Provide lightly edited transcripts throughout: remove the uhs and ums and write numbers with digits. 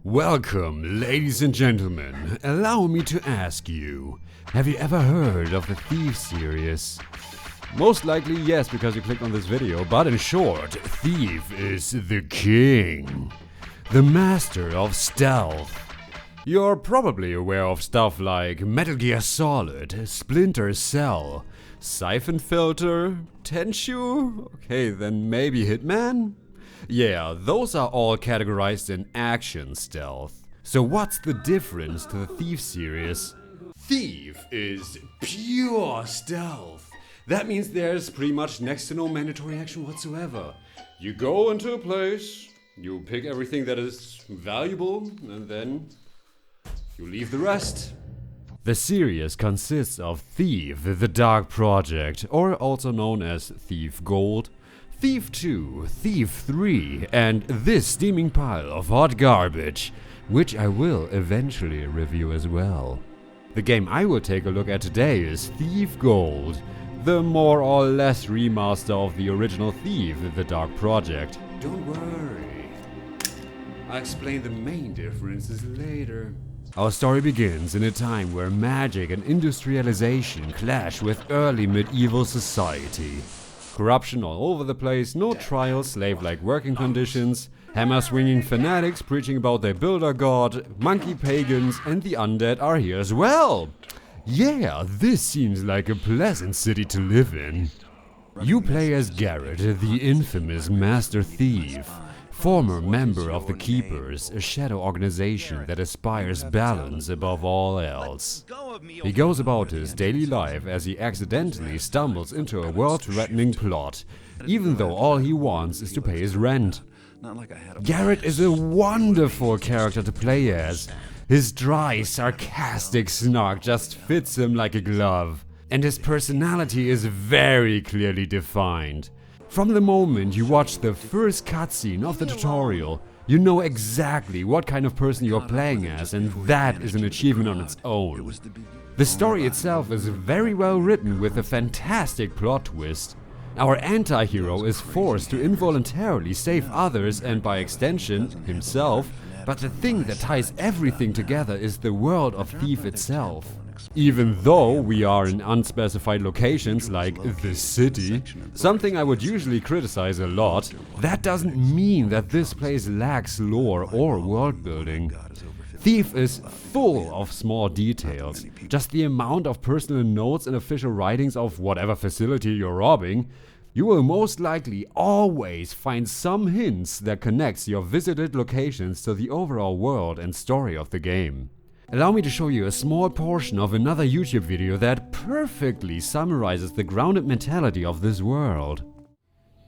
Welcome, ladies and gentlemen. Allow me to ask you, have you ever heard of the Thief series? Most likely yes, because you clicked on this video, but in short, Thief is the king, the master of stealth. You're probably aware of stuff like Metal Gear Solid, Splinter Cell, Siphon Filter, Tenchu, okay then maybe Hitman? Yeah, those are all categorized in action stealth. So what's the difference to the Thief series? Thief is pure stealth. That means there's pretty much next to no mandatory action whatsoever. You go into a place, you pick everything that is valuable, and then you leave the rest. The series consists of Thief, the Dark Project, or also known as Thief Gold, Thief 2, Thief 3, and this steaming pile of hot garbage, which I will eventually review as well. The game I will take a look at today is Thief Gold, the more or less remaster of the original Thief, the Dark Project. Don't worry, I'll explain the main differences later. Our story begins in a time where magic and industrialization clash with early medieval society. Corruption all over the place, no trials, slave-like working conditions, hammer-swinging fanatics preaching about their builder god, monkey pagans, and the undead are here as well. Yeah, this seems like a pleasant city to live in. You play as Garrett, the infamous Master Thief, former member of the Keepers, a shadow organization that aspires balance above all else. He goes about his daily life as he accidentally stumbles into a world-threatening plot, even though all he wants is to pay his rent. Garrett is a wonderful character to play as. His dry, sarcastic snark just fits him like a glove, and his personality is very clearly defined. From the moment you watch the first cutscene of the tutorial, you know exactly what kind of person you're playing as, and that is an achievement on its own. The story itself is very well written with a fantastic plot twist. Our anti-hero is forced to involuntarily save others and by extension, himself, but the thing that ties everything together is the world of Thief itself. Even though we are in unspecified locations like the city, something I would usually criticize a lot, that doesn't mean that this place lacks lore or world building. Thief is full of small details. Just the amount of personal notes and official writings of whatever facility you're robbing, you will most likely always find some hints that connects your visited locations to the overall world and story of the game. Allow me to show you a small portion of another YouTube video that perfectly summarizes the grounded mentality of this world.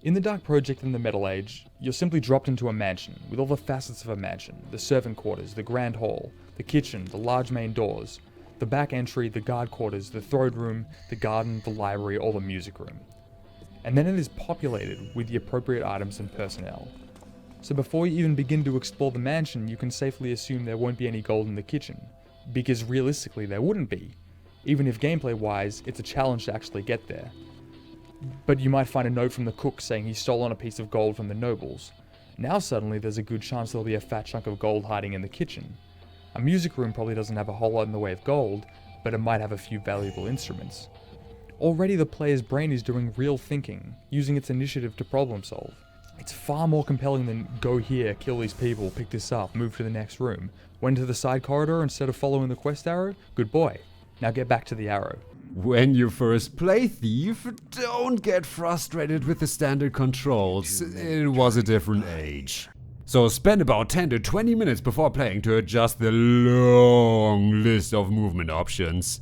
In the Dark Project in the Metal Age, you're simply dropped into a mansion, with all the facets of a mansion, the servant quarters, the grand hall, the kitchen, the large main doors, the back entry, the guard quarters, the throne room, the garden, the library, or the music room. And then it is populated with the appropriate items and personnel. So before you even begin to explore the mansion, you can safely assume there won't be any gold in the kitchen, because realistically there wouldn't be, even if gameplay-wise it's a challenge to actually get there. But you might find a note from the cook saying he's stolen a piece of gold from the nobles. Now suddenly there's a good chance there'll be a fat chunk of gold hiding in the kitchen. A music room probably doesn't have a whole lot in the way of gold, but it might have a few valuable instruments. Already the player's brain is doing real thinking, using its initiative to problem solve. It's far more compelling than go here, kill these people, pick this up, move to the next room. Went to the side corridor instead of following the quest arrow? Good boy. Now get back to the arrow. When you first play Thief, don't get frustrated with the standard controls. It was a different age. So spend about 10 to 20 minutes before playing to adjust the long list of movement options.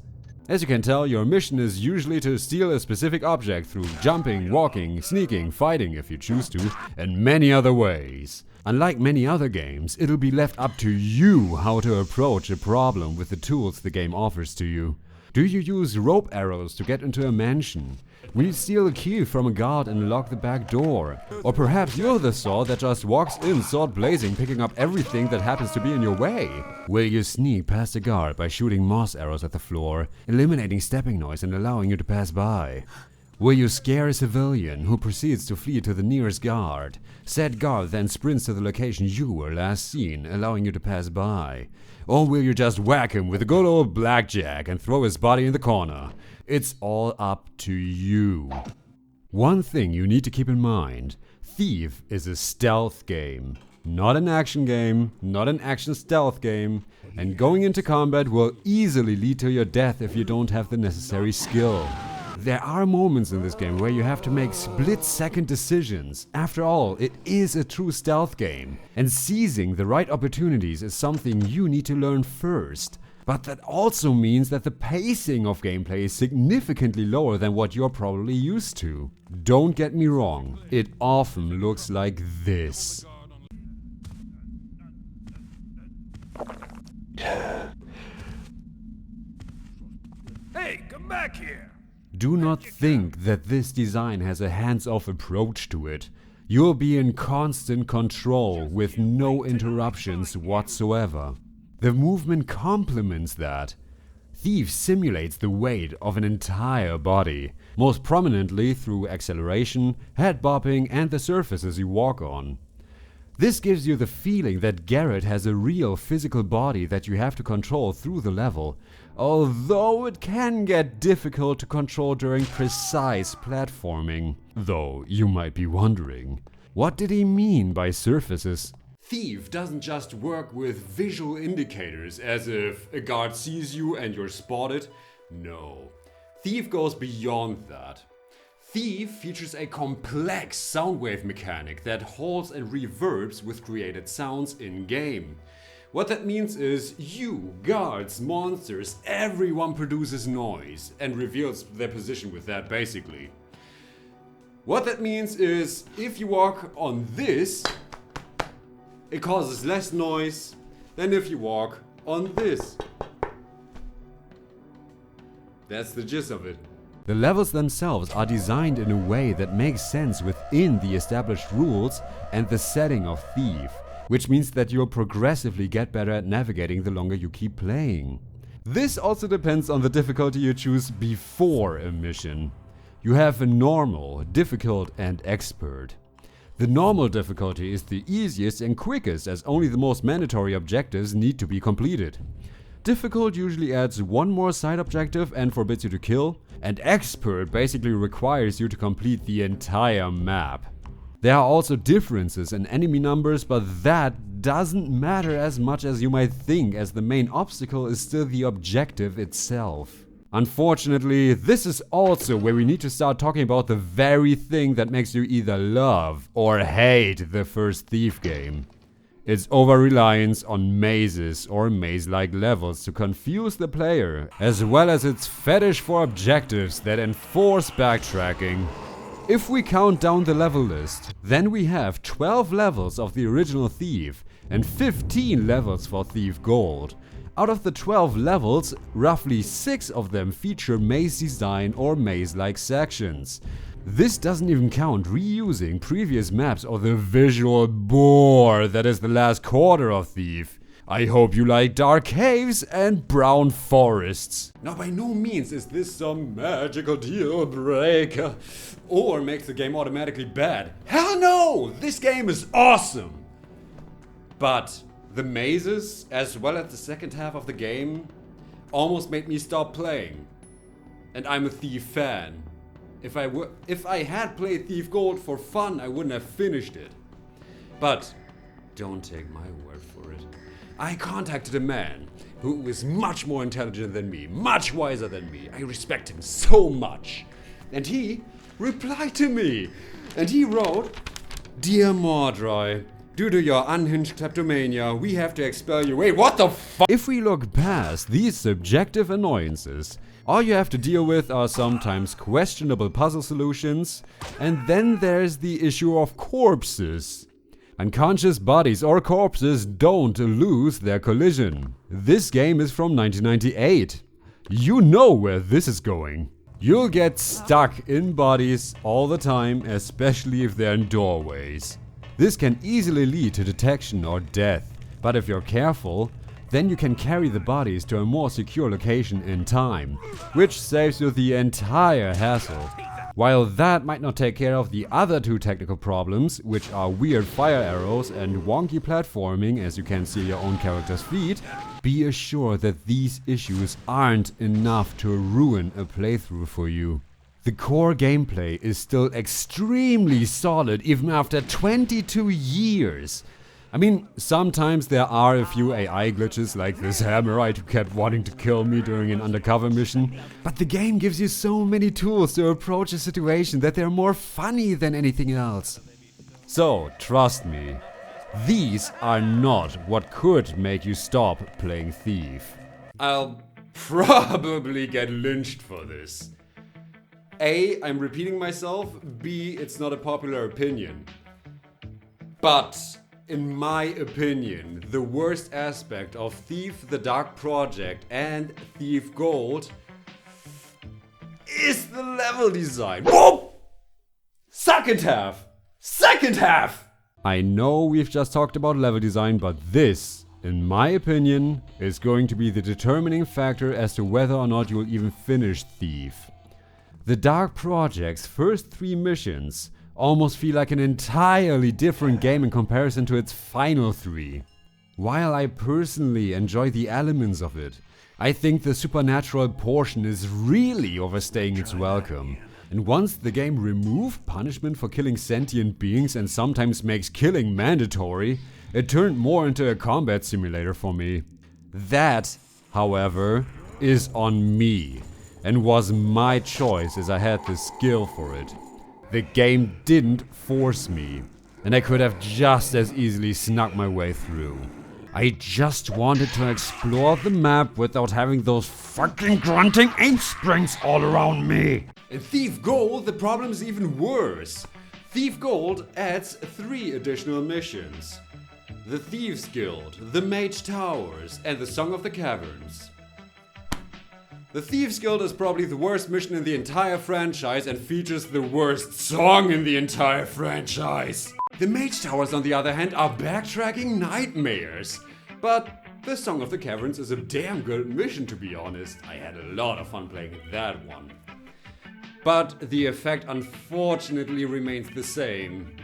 As you can tell, your mission is usually to steal a specific object through jumping, walking, sneaking, fighting if you choose to, and many other ways. Unlike many other games, it'll be left up to you how to approach a problem with the tools the game offers to you. Do you use rope arrows to get into a mansion? Will you steal a key from a guard and lock the back door? Or perhaps you're the sword that just walks in sword blazing, picking up everything that happens to be in your way? Will you sneak past a guard by shooting moss arrows at the floor, eliminating stepping noise and allowing you to pass by? Will you scare a civilian who proceeds to flee to the nearest guard? Said guard then sprints to the location you were last seen, allowing you to pass by. Or will you just whack him with a good old blackjack and throw his body in the corner? It's all up to you. One thing you need to keep in mind, Thief is a stealth game. Not an action game, not an action stealth game, and going into combat will easily lead to your death if you don't have the necessary skill. There are moments in this game where you have to make split-second decisions. After all, it is a true stealth game, and seizing the right opportunities is something you need to learn first. But that also means that the pacing of gameplay is significantly lower than what you're probably used to. Don't get me wrong, it often looks like this. Hey, come back here! Do not think that this design has a hands-off approach to it. You'll be in constant control with no interruptions whatsoever. The movement complements that. Thief simulates the weight of an entire body, most prominently through acceleration, head bopping, and the surfaces you walk on. This gives you the feeling that Garrett has a real physical body that you have to control through the level, although it can get difficult to control during precise platforming. Though you might be wondering, what did he mean by surfaces? Thief doesn't just work with visual indicators as if a guard sees you and you're spotted. No, Thief goes beyond that. Thief features a complex sound wave mechanic that halts and reverbs with created sounds in-game. What that means is you, guards, monsters, everyone produces noise and reveals their position with that basically. What that means is if you walk on this, it causes less noise than if you walk on this. That's the gist of it. The levels themselves are designed in a way that makes sense within the established rules and the setting of Thief, which means that you'll progressively get better at navigating the longer you keep playing. This also depends on the difficulty you choose before a mission. You have a normal, difficult, and expert. The normal difficulty is the easiest and quickest, as only the most mandatory objectives need to be completed. Difficult usually adds one more side objective and forbids you to kill, and expert basically requires you to complete the entire map. There are also differences in enemy numbers, but that doesn't matter as much as you might think, as the main obstacle is still the objective itself. Unfortunately, this is also where we need to start talking about the very thing that makes you either love or hate the first Thief game. Its over-reliance on mazes or maze-like levels to confuse the player, as well as its fetish for objectives that enforce backtracking. If we count down the level list, then we have 12 levels of the original Thief and 15 levels for Thief Gold. Out of the 12 levels, roughly 6 of them feature maze design or maze-like sections. This doesn't even count reusing previous maps or the visual bore that is the last quarter of Thief. I hope you like dark caves and brown forests. Now by no means is this some magical deal breaker or makes the game automatically bad. Hell no! This game is awesome! But the mazes, as well as the second half of the game, almost made me stop playing. And I'm a Thief fan. If I had played Thief Gold for fun, I wouldn't have finished it. But don't take my word for it. I contacted a man who is much more intelligent than me, much wiser than me. I respect him so much. And he replied to me. And he wrote, "Dear Mordroy, due to your unhinged kleptomania, we have to expel you." Wait, what the fuck? If we look past these subjective annoyances, all you have to deal with are sometimes questionable puzzle solutions, and then there's the issue of corpses. Unconscious bodies or corpses don't lose their collision. This game is from 1998. You know where this is going. You'll get stuck in bodies all the time, especially if they're in doorways. This can easily lead to detection or death, but if you're careful, then you can carry the bodies to a more secure location in time, which saves you the entire hassle. While that might not take care of the other two technical problems, which are weird fire arrows and wonky platforming as you can see your own character's feet, be assured that these issues aren't enough to ruin a playthrough for you. The core gameplay is still extremely solid even after 22 years. I mean, sometimes there are a few AI glitches like this Hammerite who kept wanting to kill me during an undercover mission, but the game gives you so many tools to approach a situation that they're more funny than anything else. So, trust me, these are not what could make you stop playing Thief. I'll probably get lynched for this. A, I'm repeating myself. B, it's not a popular opinion. But in my opinion, the worst aspect of Thief the Dark Project and Thief Gold is the level design. Whoa! Second half! Second half! I know we've just talked about level design, but this, in my opinion, is going to be the determining factor as to whether or not you'll even finish Thief. The Dark Project's first 3 missions almost feel like an entirely different game in comparison to its final 3. While I personally enjoy the elements of it, I think the supernatural portion is really overstaying its welcome. And once the game removed punishment for killing sentient beings and sometimes makes killing mandatory, it turned more into a combat simulator for me. That, however, is on me, and was my choice as I had the skill for it. The game didn't force me, and I could have just as easily snuck my way through. I just wanted to explore the map without having those fucking grunting ape springs all around me. In Thief Gold, the problem is even worse. Thief Gold adds 3 additional missions. The Thieves Guild, the Mage Towers, and the Song of the Caverns. The Thieves Guild is probably the worst mission in the entire franchise and features the worst song in the entire franchise. The Mage Towers, on the other hand, are backtracking nightmares. But the Song of the Caverns is a damn good mission, to be honest. I had a lot of fun playing that one. But the effect unfortunately remains the same.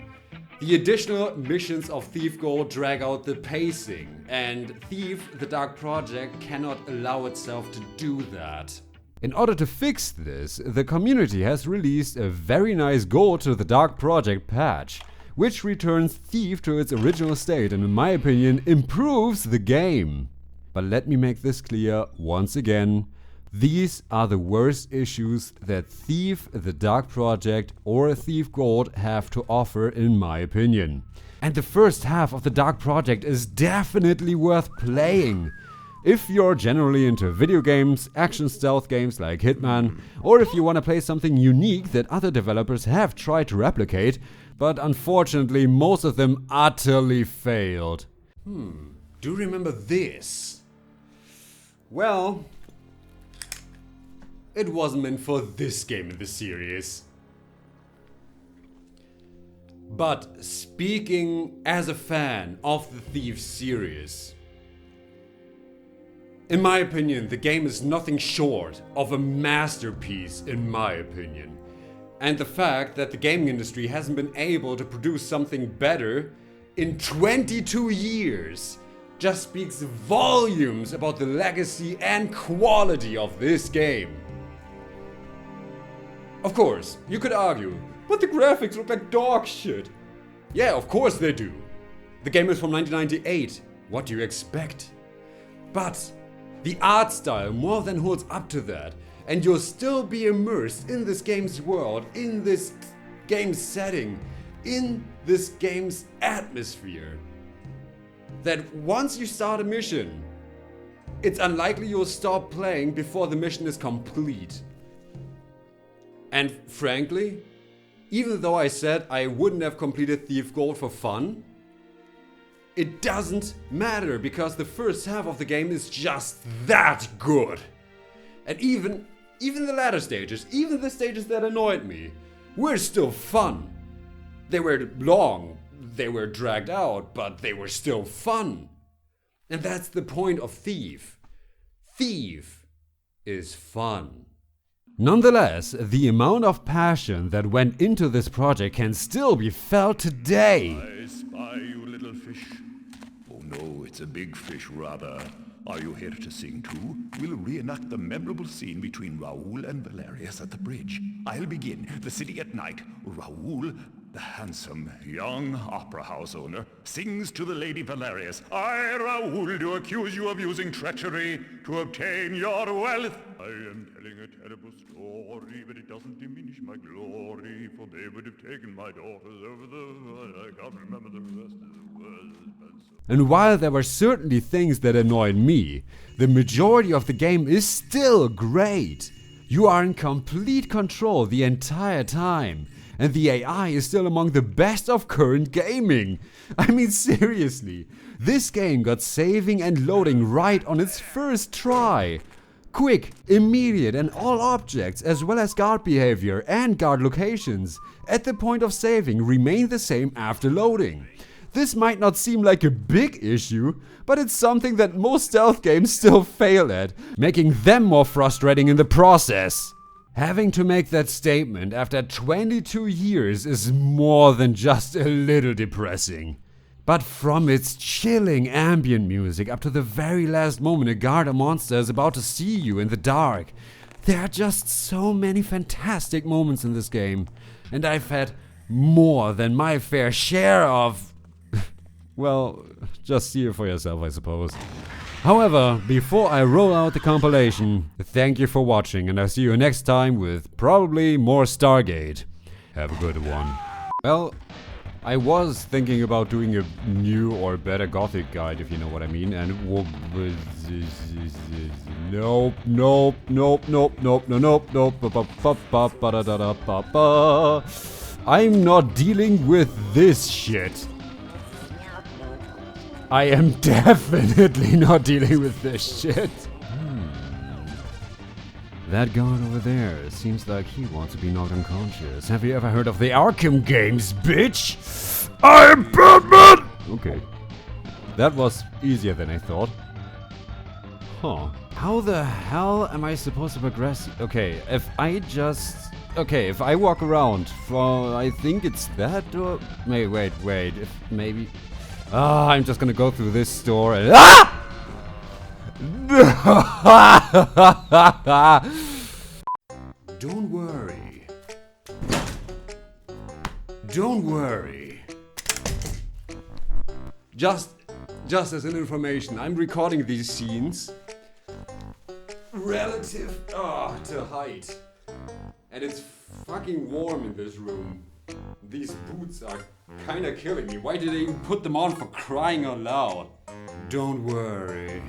The additional missions of Thief Gold drag out the pacing, and Thief the Dark Project cannot allow itself to do that. In order to fix this, the community has released a very nice Gold to the Dark Project patch, which returns Thief to its original state and in my opinion improves the game. But let me make this clear once again. These are the worst issues that Thief the Dark Project or Thief Gold have to offer in my opinion. And the first half of the Dark Project is definitely worth playing. If you're generally into video games, action stealth games like Hitman, or if you want to play something unique that other developers have tried to replicate, but unfortunately most of them utterly failed. Do you remember this? Well, it wasn't meant for this game in the series. But speaking as a fan of the Thief series, in my opinion, the game is nothing short of a masterpiece in my opinion. And the fact that the gaming industry hasn't been able to produce something better in 22 years just speaks volumes about the legacy and quality of this game. Of course, you could argue, but the graphics look like dog shit. Yeah, of course they do. The game is from 1998. What do you expect? But the art style more than holds up to that, and you'll still be immersed in this game's world, in this game's setting, in this game's atmosphere. That once you start a mission, it's unlikely you'll stop playing before the mission is complete. And frankly, even though I said I wouldn't have completed Thief Gold for fun, it doesn't matter because the first half of the game is just that good. And even the latter stages, even the stages that annoyed me, were still fun. They were long, they were dragged out, but they were still fun. And that's the point of Thief. Thief is fun. Nonetheless, the amount of passion that went into this project can still be felt today. I spy you, little fish. Oh no, it's a big fish, rather. Are you here to sing too? We'll reenact the memorable scene between Raoul and Valerius at the bridge. I'll begin. The city at night. Raoul, the handsome, young opera house owner, sings to the lady Valerius. I, Raoul, do accuse you of using treachery to obtain your wealth. I am telling a terrible story, but it doesn't diminish my glory, for they would have taken my daughters over the... I can't remember the rest of the words. And while there were certainly things that annoyed me, the majority of the game is still great. You are in complete control the entire time, and the AI is still among the best of current gaming. I mean, seriously, this game got saving and loading right on its first try. Quick, immediate, and all objects, as well as guard behavior and guard locations, at the point of saving remain the same after loading. This might not seem like a big issue, but it's something that most stealth games still fail at, making them more frustrating in the process. Having to make that statement after 22 years is more than just a little depressing. But from its chilling ambient music up to the very last moment a guard or monster is about to see you in the dark, there are just so many fantastic moments in this game, and I've had more than my fair share of... well, just see it for yourself, I suppose. However, before I roll out the compilation, thank you for watching, and I'll see you next time with probably more Stargate. Have a good one. Well, I was thinking about doing a new or better Gothic guide, if you know what I mean, and nope, nope, nope, nope, nope, nope, nope, I'm not dealing with this shit. I am definitely not dealing with this shit. That guard over there seems like he wants to be knocked unconscious. Have you ever heard of the Arkham games, bitch? I'm Batman! Okay. That was easier than I thought. Huh. How the hell am I supposed to progress? Okay, if I just... Okay, if I walk around for... I think it's that door... Wait. If maybe... I'm just gonna go through this store and... Don't worry. Don't worry. Just as an information, I'm recording these scenes relative to height. And it's fucking warm in this room. These boots are kinda killing me. Why did I even put them on, for crying out loud? Don't worry.